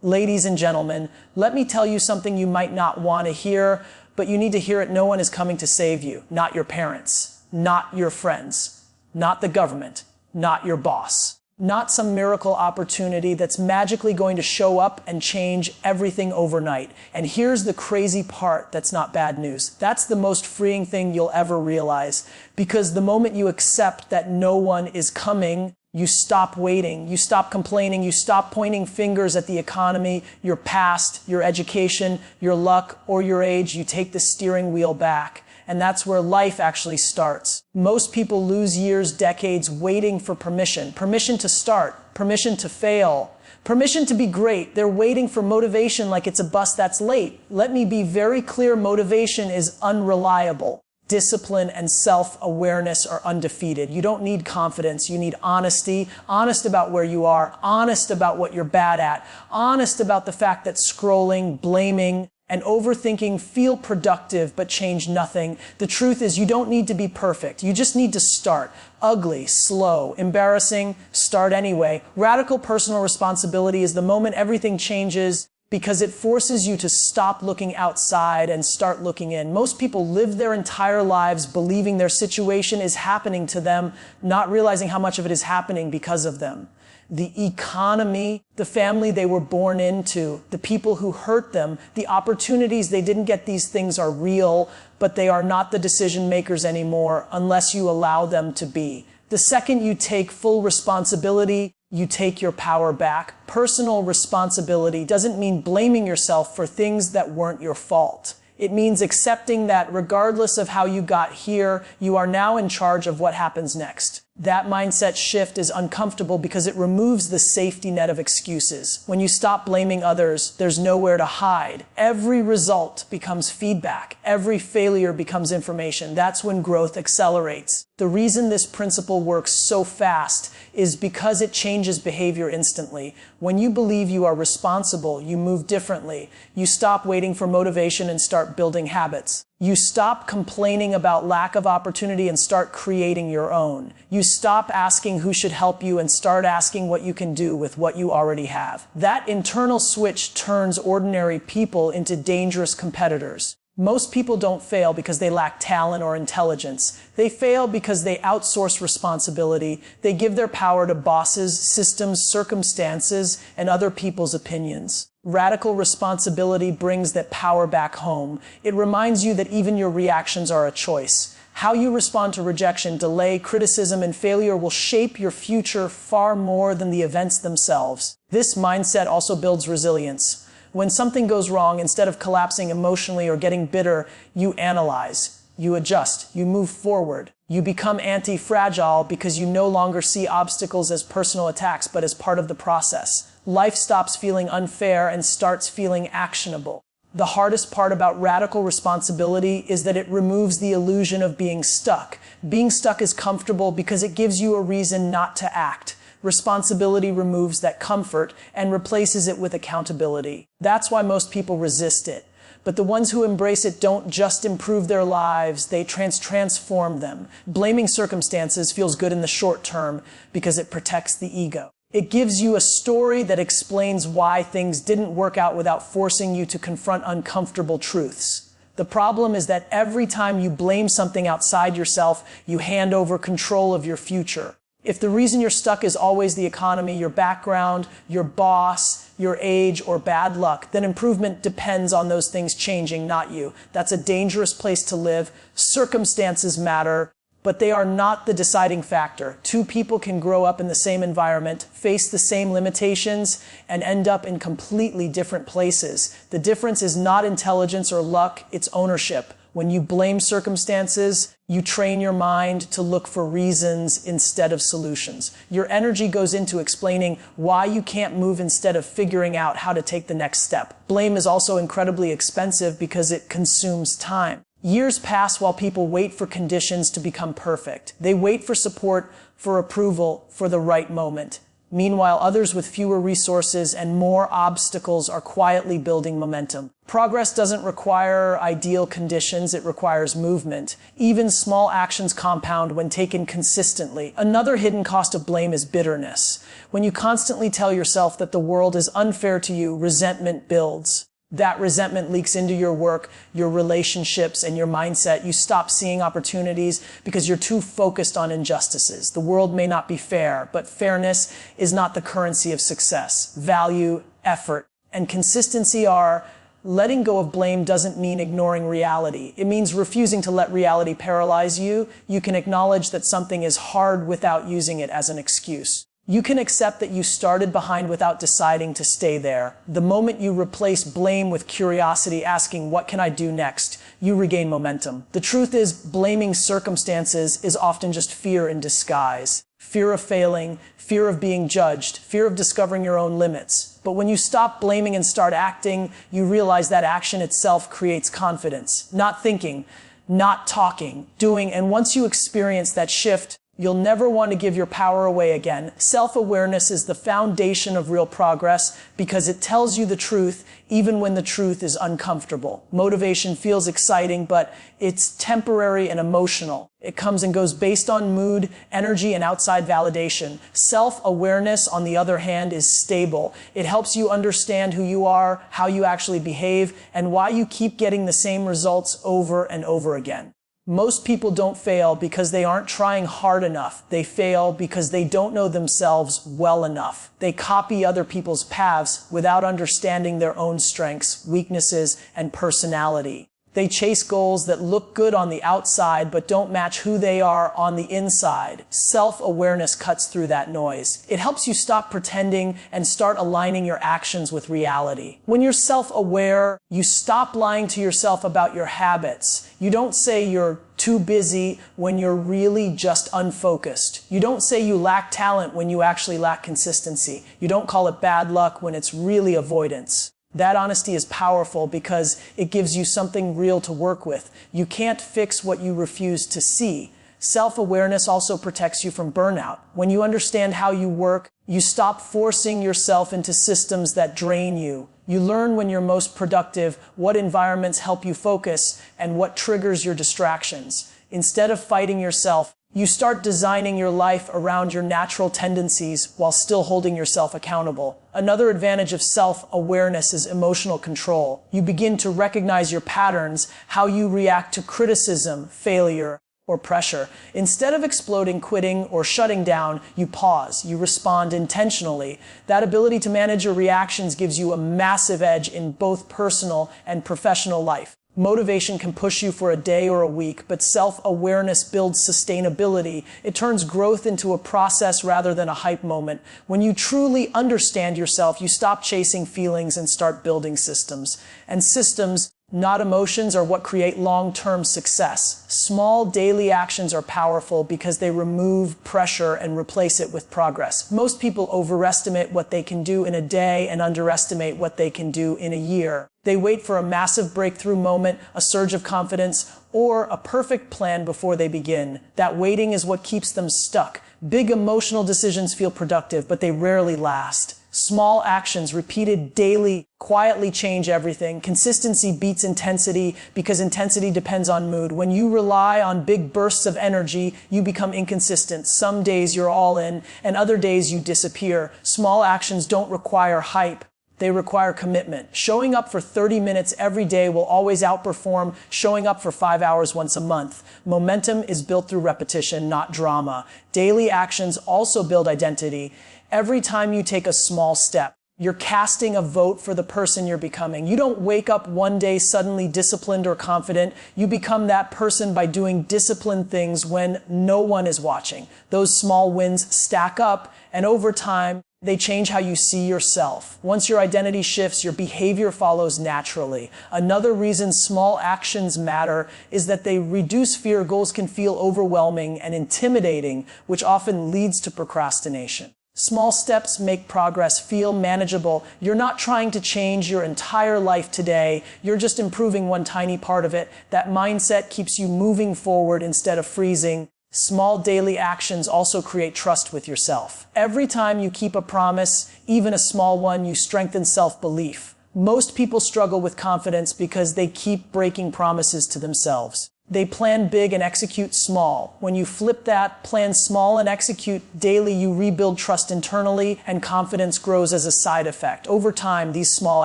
Ladies and gentlemen, let me tell you something you might not want to hear, but you need to hear it. No one is coming to save you. Not your parents, not your friends, not the government, not your boss, not some miracle opportunity that's magically going to show up and change everything overnight. And here's the crazy part that's not bad news. That's the most freeing thing you'll ever realize, because the moment you accept that no one is coming, you stop waiting, you stop complaining, you stop pointing fingers at the economy, your past, your education, your luck, or your age. You take the steering wheel back. And that's where life actually starts. Most people lose years, decades waiting for permission. Permission to start, permission to fail, permission to be great. They're waiting for motivation like it's a bus that's late. Let me be very clear, motivation is unreliable. Discipline and self-awareness are undefeated. You don't need confidence. You need honesty. Honest about where you are. Honest about what you're bad at. Honest about the fact that scrolling, blaming, and overthinking feel productive but change nothing. The truth is you don't need to be perfect. You just need to start. Ugly, slow, embarrassing, start anyway. Radical personal responsibility is the moment everything changes, because it forces you to stop looking outside and start looking in. Most people live their entire lives believing their situation is happening to them, not realizing how much of it is happening because of them. The economy, the family they were born into, the people who hurt them, the opportunities they didn't get, these things are real, but they are not the decision makers anymore unless you allow them to be. The second you take full responsibility, you take your power back. Personal responsibility doesn't mean blaming yourself for things that weren't your fault. It means accepting that regardless of how you got here, you are now in charge of what happens next. That mindset shift is uncomfortable because it removes the safety net of excuses. When you stop blaming others, there's nowhere to hide. Every result becomes feedback. Every failure becomes information. That's when growth accelerates. The reason this principle works so fast is because it changes behavior instantly. When you believe you are responsible, you move differently. You stop waiting for motivation and start building habits. You stop complaining about lack of opportunity and start creating your own. You stop asking who should help you and start asking what you can do with what you already have. That internal switch turns ordinary people into dangerous competitors. Most people don't fail because they lack talent or intelligence. They fail because they outsource responsibility. They give their power to bosses, systems, circumstances, and other people's opinions. Radical responsibility brings that power back home. It reminds you that even your reactions are a choice. How you respond to rejection, delay, criticism, and failure will shape your future far more than the events themselves. This mindset also builds resilience. When something goes wrong, instead of collapsing emotionally or getting bitter, you analyze, you adjust, you move forward. You become anti-fragile because you no longer see obstacles as personal attacks, but as part of the process. Life stops feeling unfair and starts feeling actionable. The hardest part about radical responsibility is that it removes the illusion of being stuck. Being stuck is comfortable because it gives you a reason not to act. Responsibility removes that comfort and replaces it with accountability. That's why most people resist it. But the ones who embrace it don't just improve their lives, they transform them. Blaming circumstances feels good in the short term because it protects the ego. It gives you a story that explains why things didn't work out without forcing you to confront uncomfortable truths. The problem is that every time you blame something outside yourself, you hand over control of your future. If the reason you're stuck is always the economy, your background, your boss, your age, or bad luck, then improvement depends on those things changing, not you. That's a dangerous place to live. Circumstances matter, but they are not the deciding factor. Two people can grow up in the same environment, face the same limitations, and end up in completely different places. The difference is not intelligence or luck, it's ownership. When you blame circumstances, you train your mind to look for reasons instead of solutions. Your energy goes into explaining why you can't move instead of figuring out how to take the next step. Blame is also incredibly expensive because it consumes time. Years pass while people wait for conditions to become perfect. They wait for support, for approval, for the right moment. Meanwhile, others with fewer resources and more obstacles are quietly building momentum. Progress doesn't require ideal conditions, it requires movement. Even small actions compound when taken consistently. Another hidden cost of blame is bitterness. When you constantly tell yourself that the world is unfair to you, resentment builds. That resentment leaks into your work, your relationships, and your mindset. You stop seeing opportunities because you're too focused on injustices. The world may not be fair, but fairness is not the currency of success. Value, effort, and consistency are. Letting go of blame doesn't mean ignoring reality. It means refusing to let reality paralyze you. You can acknowledge that something is hard without using it as an excuse. You can accept that you started behind without deciding to stay there. The moment you replace blame with curiosity, asking, what can I do next, you regain momentum. The truth is, blaming circumstances is often just fear in disguise. Fear of failing, fear of being judged, fear of discovering your own limits. But when you stop blaming and start acting, you realize that action itself creates confidence. Not thinking, not talking, doing, and once you experience that shift, you'll never want to give your power away again. Self-awareness is the foundation of real progress because it tells you the truth even when the truth is uncomfortable. Motivation feels exciting, but it's temporary and emotional. It comes and goes based on mood, energy, and outside validation. Self-awareness, on the other hand, is stable. It helps you understand who you are, how you actually behave, and why you keep getting the same results over and over again. Most people don't fail because they aren't trying hard enough. They fail because they don't know themselves well enough. They copy other people's paths without understanding their own strengths, weaknesses, and personality. They chase goals that look good on the outside but don't match who they are on the inside. Self-awareness cuts through that noise. It helps you stop pretending and start aligning your actions with reality. When you're self-aware, you stop lying to yourself about your habits. You don't say you're too busy when you're really just unfocused. You don't say you lack talent when you actually lack consistency. You don't call it bad luck when it's really avoidance. That honesty is powerful because it gives you something real to work with. You can't fix what you refuse to see. Self-awareness also protects you from burnout. When you understand how you work, you stop forcing yourself into systems that drain you. You learn when you're most productive, what environments help you focus, and what triggers your distractions. Instead of fighting yourself, you start designing your life around your natural tendencies while still holding yourself accountable. Another advantage of self-awareness is emotional control. You begin to recognize your patterns, how you react to criticism, failure, or pressure. Instead of exploding, quitting, or shutting down, you pause. You respond intentionally. That ability to manage your reactions gives you a massive edge in both personal and professional life. Motivation can push you for a day or a week, but self-awareness builds sustainability. It turns growth into a process rather than a hype moment. When you truly understand yourself, you stop chasing feelings and start building systems. And systems, not emotions, are what create long-term success. Small daily actions are powerful because they remove pressure and replace it with progress. Most people overestimate what they can do in a day and underestimate what they can do in a year. They wait for a massive breakthrough moment, a surge of confidence, or a perfect plan before they begin. That waiting is what keeps them stuck. Big emotional decisions feel productive, but they rarely last. Small actions repeated daily quietly change everything. Consistency beats intensity because intensity depends on mood. When you rely on big bursts of energy, you become inconsistent. Some days you're all in, and other days you disappear. Small actions don't require hype. They require commitment. Showing up for 30 minutes every day will always outperform showing up for 5 hours once a month. Momentum is built through repetition, not drama. Daily actions also build identity. Every time you take a small step, you're casting a vote for the person you're becoming. You don't wake up one day suddenly disciplined or confident. You become that person by doing disciplined things when no one is watching. Those small wins stack up, and over time, they change how you see yourself. Once your identity shifts, your behavior follows naturally. Another reason small actions matter is that they reduce fear. Goals can feel overwhelming and intimidating, which often leads to procrastination. Small steps make progress feel manageable. You're not trying to change your entire life today. You're just improving one tiny part of it. That mindset keeps you moving forward instead of freezing. Small daily actions also create trust with yourself. Every time you keep a promise, even a small one, you strengthen self-belief. Most people struggle with confidence because they keep breaking promises to themselves. They plan big and execute small. When you flip that, plan small and execute daily, you rebuild trust internally, and confidence grows as a side effect. Over time, these small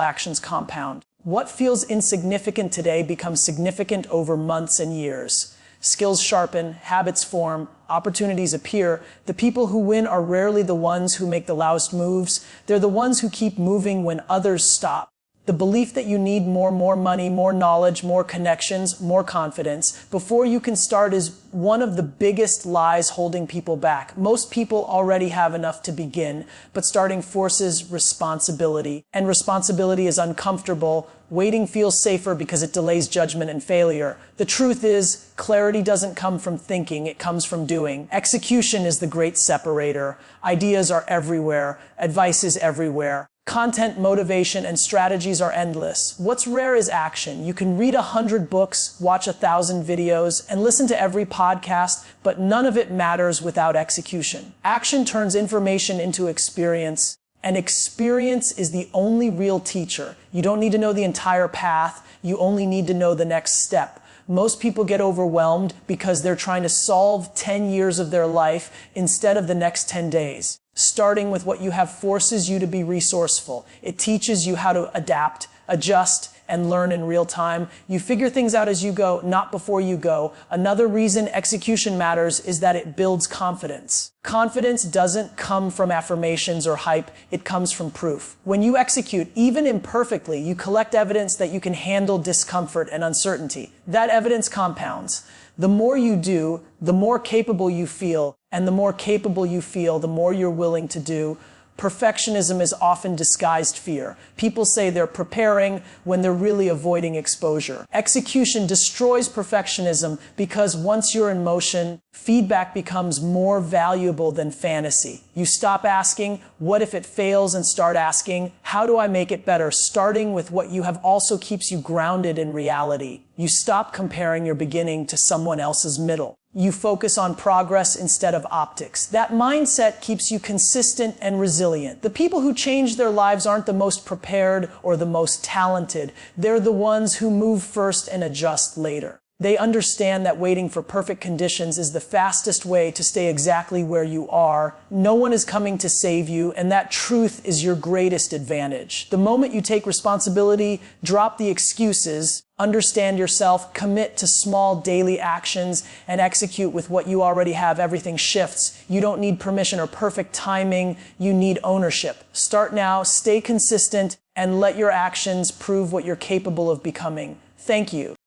actions compound. What feels insignificant today becomes significant over months and years. Skills sharpen, habits form, opportunities appear. The people who win are rarely the ones who make the loudest moves. They're the ones who keep moving when others stop. The belief that you need more money, more knowledge, more connections, more confidence before you can start is one of the biggest lies holding people back. Most people already have enough to begin, but starting forces responsibility. And responsibility is uncomfortable. Waiting feels safer because it delays judgment and failure. The truth is, clarity doesn't come from thinking, it comes from doing. Execution is the great separator. Ideas are everywhere. Advice is everywhere. Content, motivation, and strategies are endless. What's rare is action. You can read 100 books, watch 1,000 videos, and listen to every podcast, but none of it matters without execution. Action turns information into experience, and experience is the only real teacher. You don't need to know the entire path, you only need to know the next step. Most people get overwhelmed because they're trying to solve 10 years of their life instead of the next 10 days. Starting with what you have forces you to be resourceful. It teaches you how to adapt, adjust, and learn in real time. You figure things out as you go, not before you go. Another reason execution matters is that it builds confidence. Confidence doesn't come from affirmations or hype, it comes from proof. When you execute, even imperfectly, you collect evidence that you can handle discomfort and uncertainty. That evidence compounds. The more you do, the more capable you feel, and the more capable you feel, the more you're willing to do. Perfectionism is often disguised fear. People say they're preparing when they're really avoiding exposure. Execution destroys perfectionism because once you're in motion, feedback becomes more valuable than fantasy. You stop asking, what if it fails, and start asking, how do I make it better? Starting with what you have also keeps you grounded in reality. You stop comparing your beginning to someone else's middle. You focus on progress instead of optics. That mindset keeps you consistent and resilient. The people who change their lives aren't the most prepared or the most talented. They're the ones who move first and adjust later. They understand that waiting for perfect conditions is the fastest way to stay exactly where you are. No one is coming to save you, and that truth is your greatest advantage. The moment you take responsibility, drop the excuses, understand yourself, commit to small daily actions, and execute with what you already have, everything shifts. You don't need permission or perfect timing. You need ownership. Start now, stay consistent, and let your actions prove what you're capable of becoming. Thank you.